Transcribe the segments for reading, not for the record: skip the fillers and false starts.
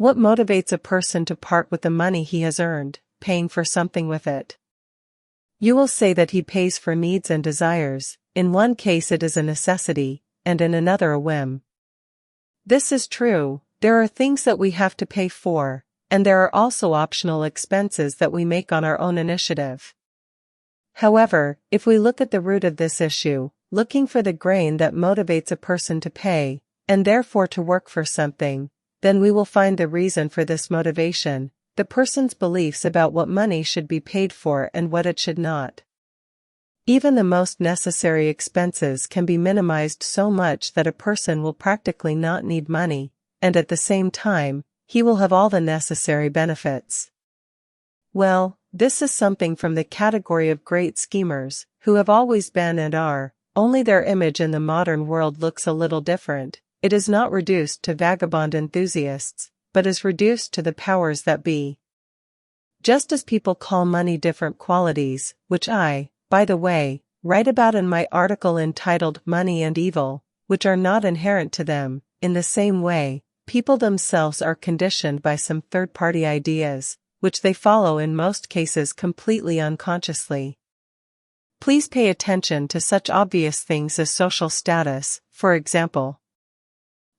What motivates a person to part with the money he has earned, paying for something with it? You will say that he pays for needs and desires. In one case it is a necessity, and in another a whim. This is true. There are things that we have to pay for, and there are also optional expenses that we make on our own initiative. However, if we look at the root of this issue, looking for the grain that motivates a person to pay, and therefore to work for something, then we will find the reason for this motivation, the person's beliefs about what money should be paid for and what it should not. Even the most necessary expenses can be minimized so much that a person will practically not need money, and at the same time, he will have all the necessary benefits. Well, this is something from the category of great schemers, who have always been and are, only their image in the modern world looks a little different. It is not reduced to vagabond enthusiasts, but is reduced to the powers that be. Just as people call money different qualities, which I, by the way, write about in my article entitled Money and Evil, which are not inherent to them, in the same way, people themselves are conditioned by some third-party ideas, which they follow in most cases completely unconsciously. Please pay attention to such obvious things as social status, for example.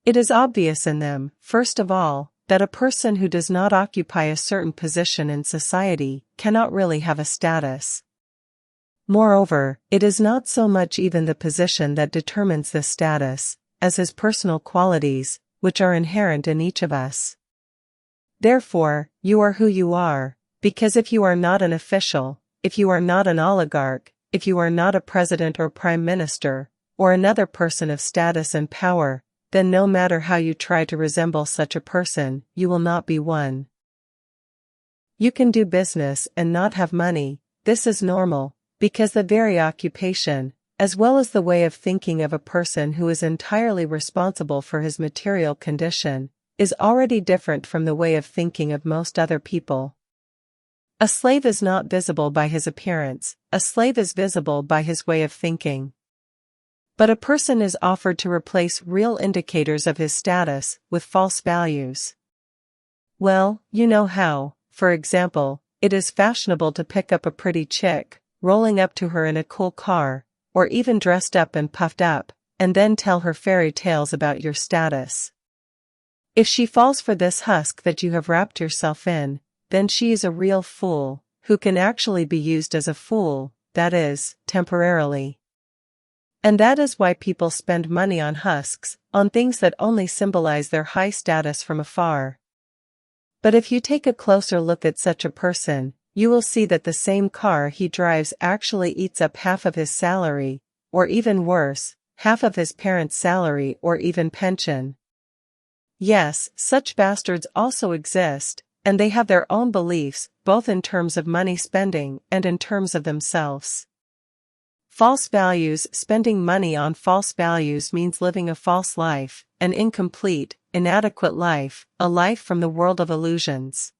It is obvious in them, first of all, that a person who does not occupy a certain position in society cannot really have a status. Moreover, it is not so much even the position that determines this status, as his personal qualities, which are inherent in each of us. Therefore, you are who you are, because if you are not an official, if you are not an oligarch, if you are not a president or prime minister, or another person of status and power, then no matter how you try to resemble such a person, you will not be one. You can do business and not have money. This is normal, because the very occupation, as well as the way of thinking of a person who is entirely responsible for his material condition, is already different from the way of thinking of most other people. A slave is not visible by his appearance, a slave is visible by his way of thinking. But a person is offered to replace real indicators of his status with false values. Well, you know how, for example, it is fashionable to pick up a pretty chick, rolling up to her in a cool car, or even dressed up and puffed up, and then tell her fairy tales about your status. If she falls for this husk that you have wrapped yourself in, then she is a real fool, who can actually be used as a fool, that is, temporarily. And that is why people spend money on husks, on things that only symbolize their high status from afar. But if you take a closer look at such a person, you will see that the same car he drives actually eats up half of his salary, or even worse, half of his parents' salary or even pension. Yes, such bastards also exist, and they have their own beliefs, both in terms of money spending and in terms of themselves. False values. Spending money on false values means living a false life, an incomplete, inadequate life, a life from the world of illusions.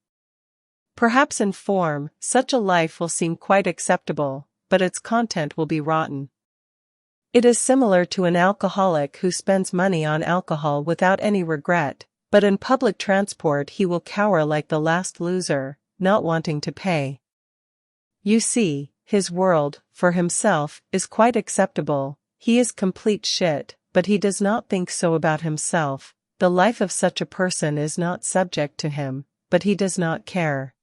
Perhaps in form, such a life will seem quite acceptable, but its content will be rotten. It is similar to an alcoholic who spends money on alcohol without any regret, but in public transport he will cower like the last loser, not wanting to pay. You see, his world, for himself, is quite acceptable. He is complete shit, but he does not think so about himself. The life of such a person is not subject to him, but he does not care.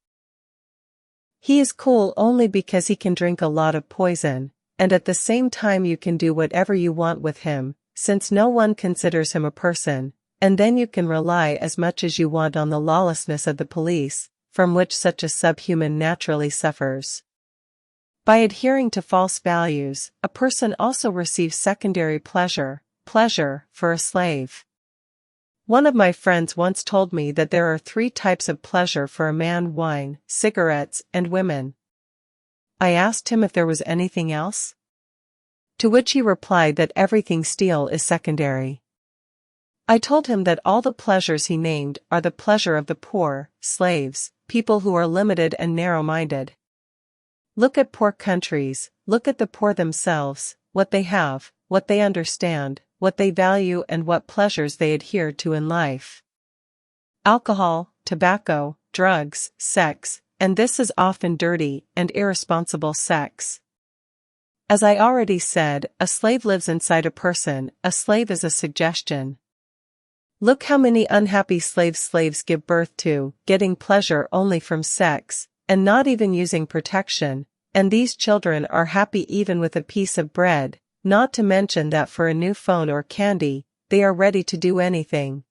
He is cool only because he can drink a lot of poison, and at the same time you can do whatever you want with him, since no one considers him a person, and then you can rely as much as you want on the lawlessness of the police, from which such a subhuman naturally suffers. By adhering to false values, a person also receives secondary pleasure for a slave. One of my friends once told me that there are 3 types of pleasure for a man: wine, cigarettes, and women. I asked him if there was anything else. To which he replied that everything steal is secondary. I told him that all the pleasures he named are the pleasure of the poor, slaves, people who are limited and narrow-minded. Look at poor countries, look at the poor themselves, what they have, what they understand, what they value and what pleasures they adhere to in life. Alcohol, tobacco, drugs, sex, and this is often dirty and irresponsible sex. As I already said, a slave lives inside a person, a slave is a suggestion. Look how many unhappy slaves give birth to, getting pleasure only from sex, and not even using protection, and these children are happy even with a piece of bread, not to mention that for a new phone or candy, they are ready to do anything.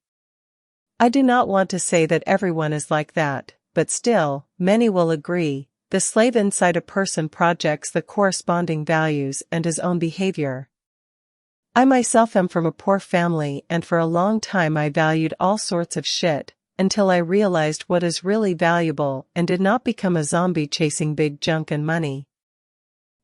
I do not want to say that everyone is like that, but still, many will agree, the slave inside a person projects the corresponding values and his own behavior. I myself am from a poor family and for a long time I valued all sorts of shit, until I realized what is really valuable and did not become a zombie chasing big junk and money.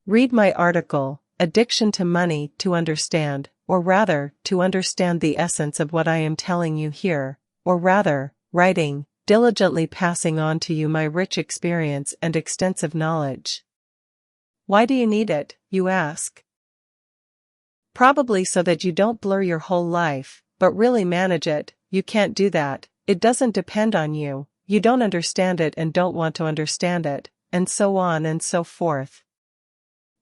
Read my article, Addiction to Money, to understand, or rather, to understand the essence of what I am telling you here, or rather, writing, diligently passing on to you my rich experience and extensive knowledge. Why do you need it, you ask? Probably so that you don't blur your whole life, but really manage it. You can't do that, it doesn't depend on you, you don't understand it and don't want to understand it, and so on and so forth.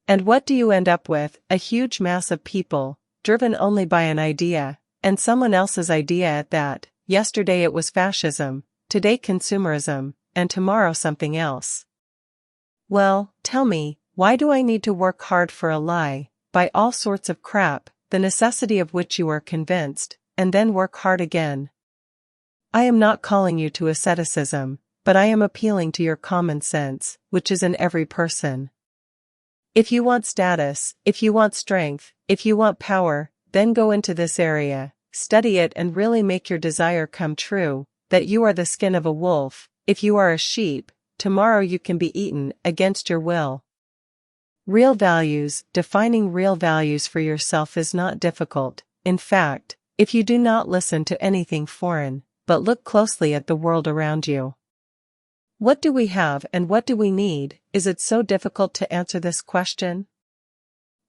And what do you end up with? A huge mass of people, driven only by an idea, and someone else's idea at that. Yesterday it was fascism, today consumerism, and tomorrow something else. Well, tell me, why do I need to work hard for a lie, buy all sorts of crap, the necessity of which you are convinced, and then work hard again? I am not calling you to asceticism, but I am appealing to your common sense, which is in every person. If you want status, if you want strength, if you want power, then go into this area, study it and really make your desire come true, that you are the skin of a wolf. If you are a sheep, tomorrow you can be eaten against your will. Real values, defining real values for yourself is not difficult. In fact, if you do not listen to anything foreign, but look closely at the world around you. What do we have and what do we need? Is it so difficult to answer this question?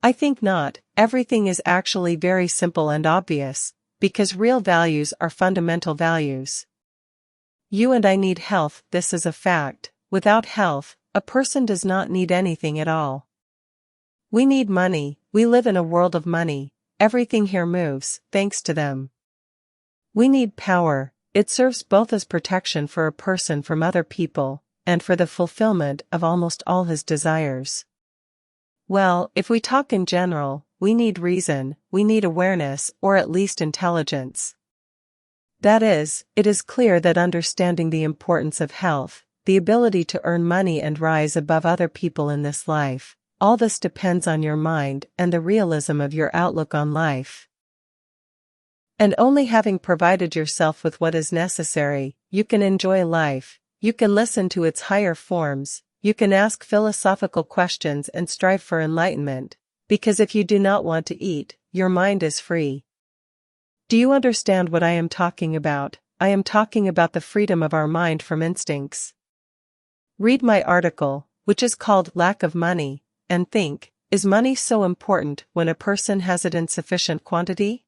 I think not. Everything is actually very simple and obvious, because real values are fundamental values. You and I need health, this is a fact. Without health, a person does not need anything at all. We need money, we live in a world of money, everything here moves, thanks to them. We need power, it serves both as protection for a person from other people, and for the fulfillment of almost all his desires. Well, if we talk in general, we need reason, we need awareness, or at least intelligence. That is, it is clear that understanding the importance of health, the ability to earn money and rise above other people in this life, all this depends on your mind and the realism of your outlook on life. And only having provided yourself with what is necessary, you can enjoy life, you can listen to its higher forms, you can ask philosophical questions and strive for enlightenment, because if you do not want to eat, your mind is free. Do you understand what I am talking about? I am talking about the freedom of our mind from instincts. Read my article, which is called Lack of Money, and think, is money so important when a person has it in sufficient quantity?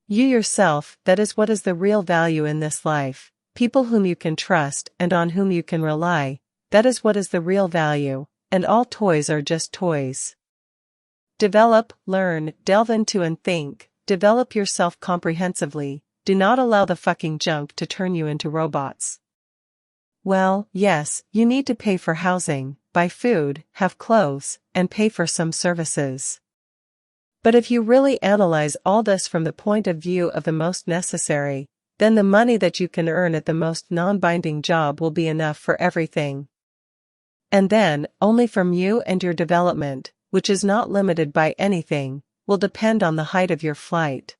You yourself, that is what is the real value in this life, people whom you can trust and on whom you can rely, that is what is the real value, and all toys are just toys. Develop, learn, delve into and think, develop yourself comprehensively, do not allow the fucking junk to turn you into robots. Well, yes, you need to pay for housing, buy food, have clothes, and pay for some services. But if you really analyze all this from the point of view of the most necessary, then the money that you can earn at the most non-binding job will be enough for everything. And then, only from you and your development, which is not limited by anything, will depend on the height of your flight.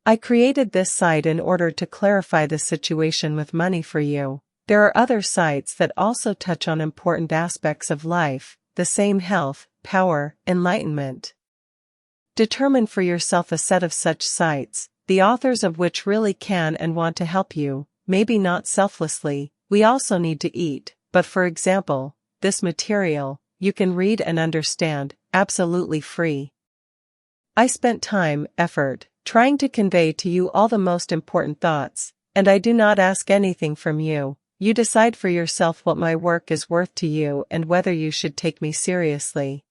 I created this site in order to clarify the situation with money for you. There are other sites that also touch on important aspects of life, the same health, power, enlightenment. Determine for yourself a set of such sites, the authors of which really can and want to help you, maybe not selflessly. We also need to eat, but for example, this material, you can read and understand, absolutely free. I spent time, effort, trying to convey to you all the most important thoughts, and I do not ask anything from you. You decide for yourself what my work is worth to you and whether you should take me seriously.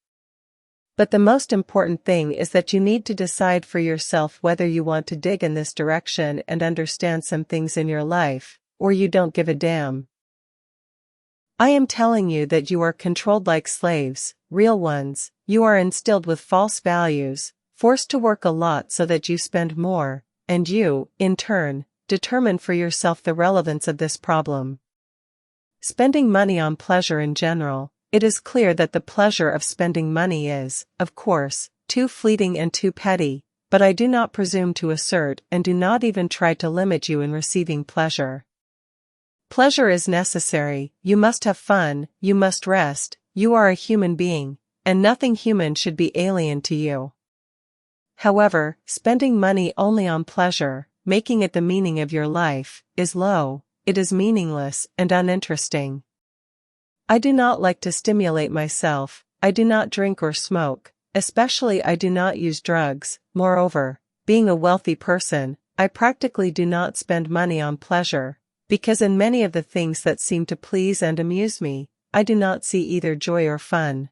But the most important thing is that you need to decide for yourself whether you want to dig in this direction and understand some things in your life, or you don't give a damn. I am telling you that you are controlled like slaves, real ones. You are instilled with false values, forced to work a lot so that you spend more, and you, in turn, determine for yourself the relevance of this problem. Spending money on pleasure in general. It is clear that the pleasure of spending money is, of course, too fleeting and too petty, but I do not presume to assert and do not even try to limit you in receiving pleasure. Pleasure is necessary, you must have fun, you must rest, you are a human being, and nothing human should be alien to you. However, spending money only on pleasure, making it the meaning of your life, is low, it is meaningless and uninteresting. I do not like to stimulate myself, I do not drink or smoke, especially I do not use drugs. Moreover, being a wealthy person, I practically do not spend money on pleasure, because in many of the things that seem to please and amuse me, I do not see either joy or fun.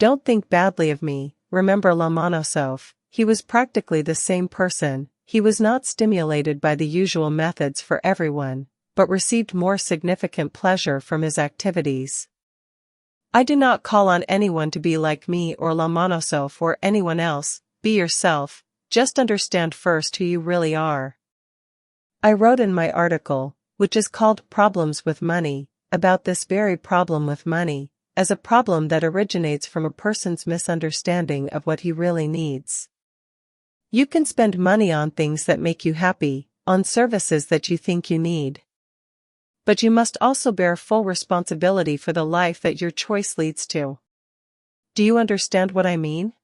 Don't think badly of me, remember Lomonosov, he was practically the same person, he was not stimulated by the usual methods for everyone, but received more significant pleasure from his activities. I do not call on anyone to be like me or Lomonosov or anyone else. Be yourself, just understand first who you really are. I wrote in my article, which is called Problems with Money, about this very problem with money, as a problem that originates from a person's misunderstanding of what he really needs. You can spend money on things that make you happy, on services that you think you need. But you must also bear full responsibility for the life that your choice leads to. Do you understand what I mean?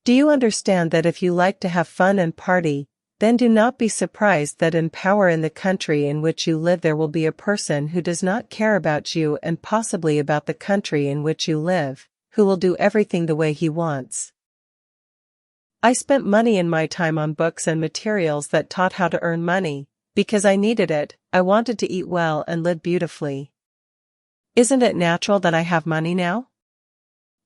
Do you understand that if you like to have fun and party, then do not be surprised that in power in the country in which you live there will be a person who does not care about you and possibly about the country in which you live, who will do everything the way he wants. I spent money in my time on books and materials that taught how to earn money, because I needed it. I wanted to eat well and live beautifully. Isn't it natural that I have money now?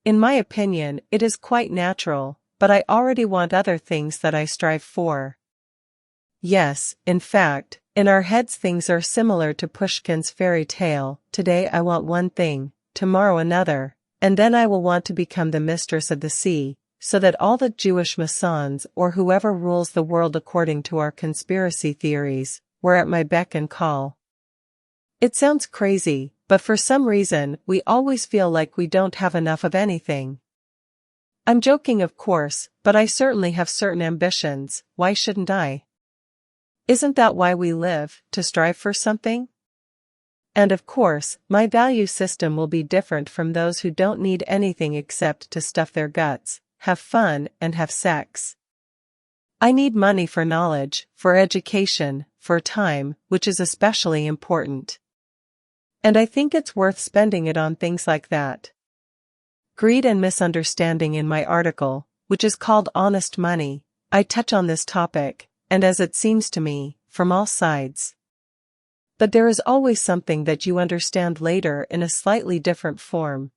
In my opinion, it is quite natural, but I already want other things that I strive for. Yes, in fact, in our heads things are similar to Pushkin's fairy tale. Today I want one thing, tomorrow another, and then I will want to become the mistress of the sea, so that all the Jewish Masons or whoever rules the world according to our conspiracy theories, were at my beck and call. It sounds crazy, but for some reason, we always feel like we don't have enough of anything. I'm joking of course, but I certainly have certain ambitions. Why shouldn't I? Isn't that why we live, to strive for something? And of course, my value system will be different from those who don't need anything except to stuff their guts, have fun, and have sex. I need money for knowledge, for education, for time, which is especially important. And I think it's worth spending it on things like that. Greed and misunderstanding. In my article, which is called Honest Money, I touch on this topic, and as it seems to me, from all sides. But there is always something that you understand later in a slightly different form.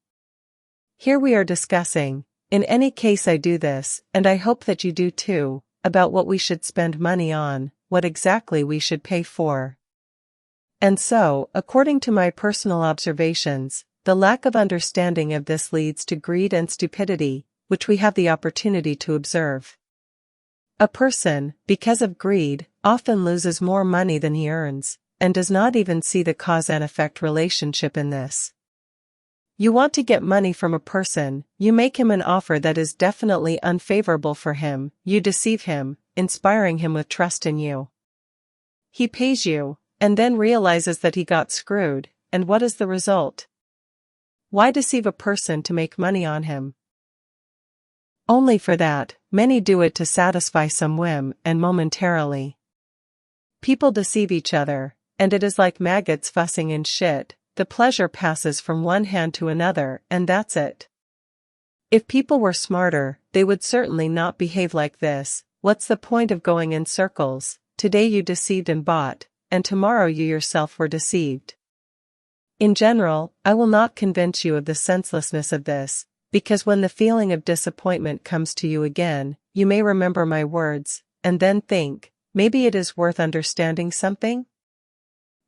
Here we are discussing, in any case I do this, and I hope that you do too, about what we should spend money on, what exactly we should pay for. And so, according to my personal observations, the lack of understanding of this leads to greed and stupidity, which we have the opportunity to observe. A person, because of greed, often loses more money than he earns, and does not even see the cause and effect relationship in this. You want to get money from a person, you make him an offer that is definitely unfavorable for him, you deceive him, inspiring him with trust in you. He pays you, and then realizes that he got screwed, and what is the result? Why deceive a person to make money on him? Only for that, many do it to satisfy some whim, and momentarily. People deceive each other, and it is like maggots fussing in shit. The pleasure passes from one hand to another, and that's it. If people were smarter, they would certainly not behave like this. What's the point of going in circles? today you deceived and bought, and tomorrow you yourself were deceived. In general, I will not convince you of the senselessness of this, because when the feeling of disappointment comes to you again, you may remember my words, and then think, maybe it is worth understanding something?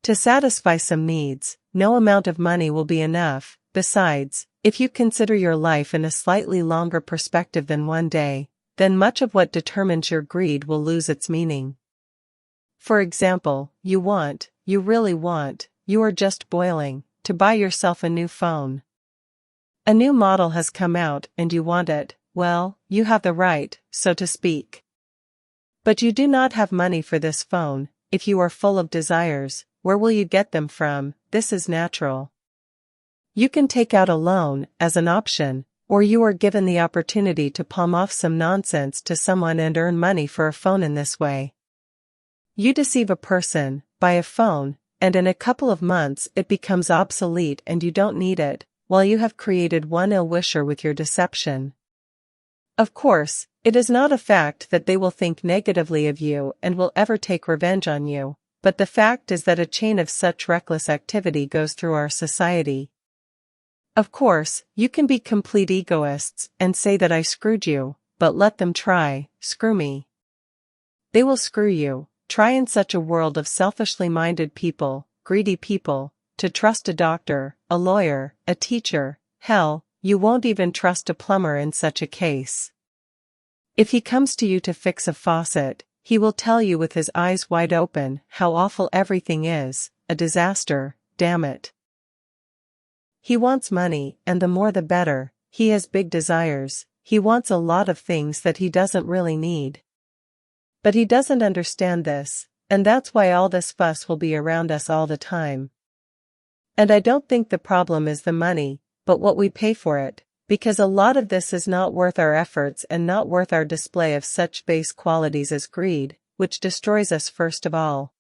To satisfy some needs, no amount of money will be enough. Besides, if you consider your life in a slightly longer perspective than one day, then much of what determines your greed will lose its meaning. For example, you really want, you are just boiling, to buy yourself a new phone. A new model has come out and you want it, well, you have the right, so to speak. But you do not have money for this phone. If you are full of desires, where will you get them from? This is natural. You can take out a loan as an option, or you are given the opportunity to palm off some nonsense to someone and earn money for a phone in this way. You deceive a person, buy a phone, and in a couple of months it becomes obsolete and you don't need it, while you have created one ill-wisher with your deception. Of course, it is not a fact that they will think negatively of you and will ever take revenge on you, but the fact is that a chain of such reckless activity goes through our society. Of course, you can be complete egoists and say that I screwed you, but let them try, screw me. They will screw you. Try in such a world of selfishly minded people, greedy people, to trust a doctor, a lawyer, a teacher. Hell, you won't even trust a plumber in such a case. If he comes to you to fix a faucet, he will tell you with his eyes wide open how awful everything is, a disaster, damn it. He wants money, and the more the better. He has big desires, he wants a lot of things that he doesn't really need. But he doesn't understand this, and that's why all this fuss will be around us all the time. And I don't think the problem is the money, but what we pay for it, because a lot of this is not worth our efforts and not worth our display of such base qualities as greed, which destroys us first of all.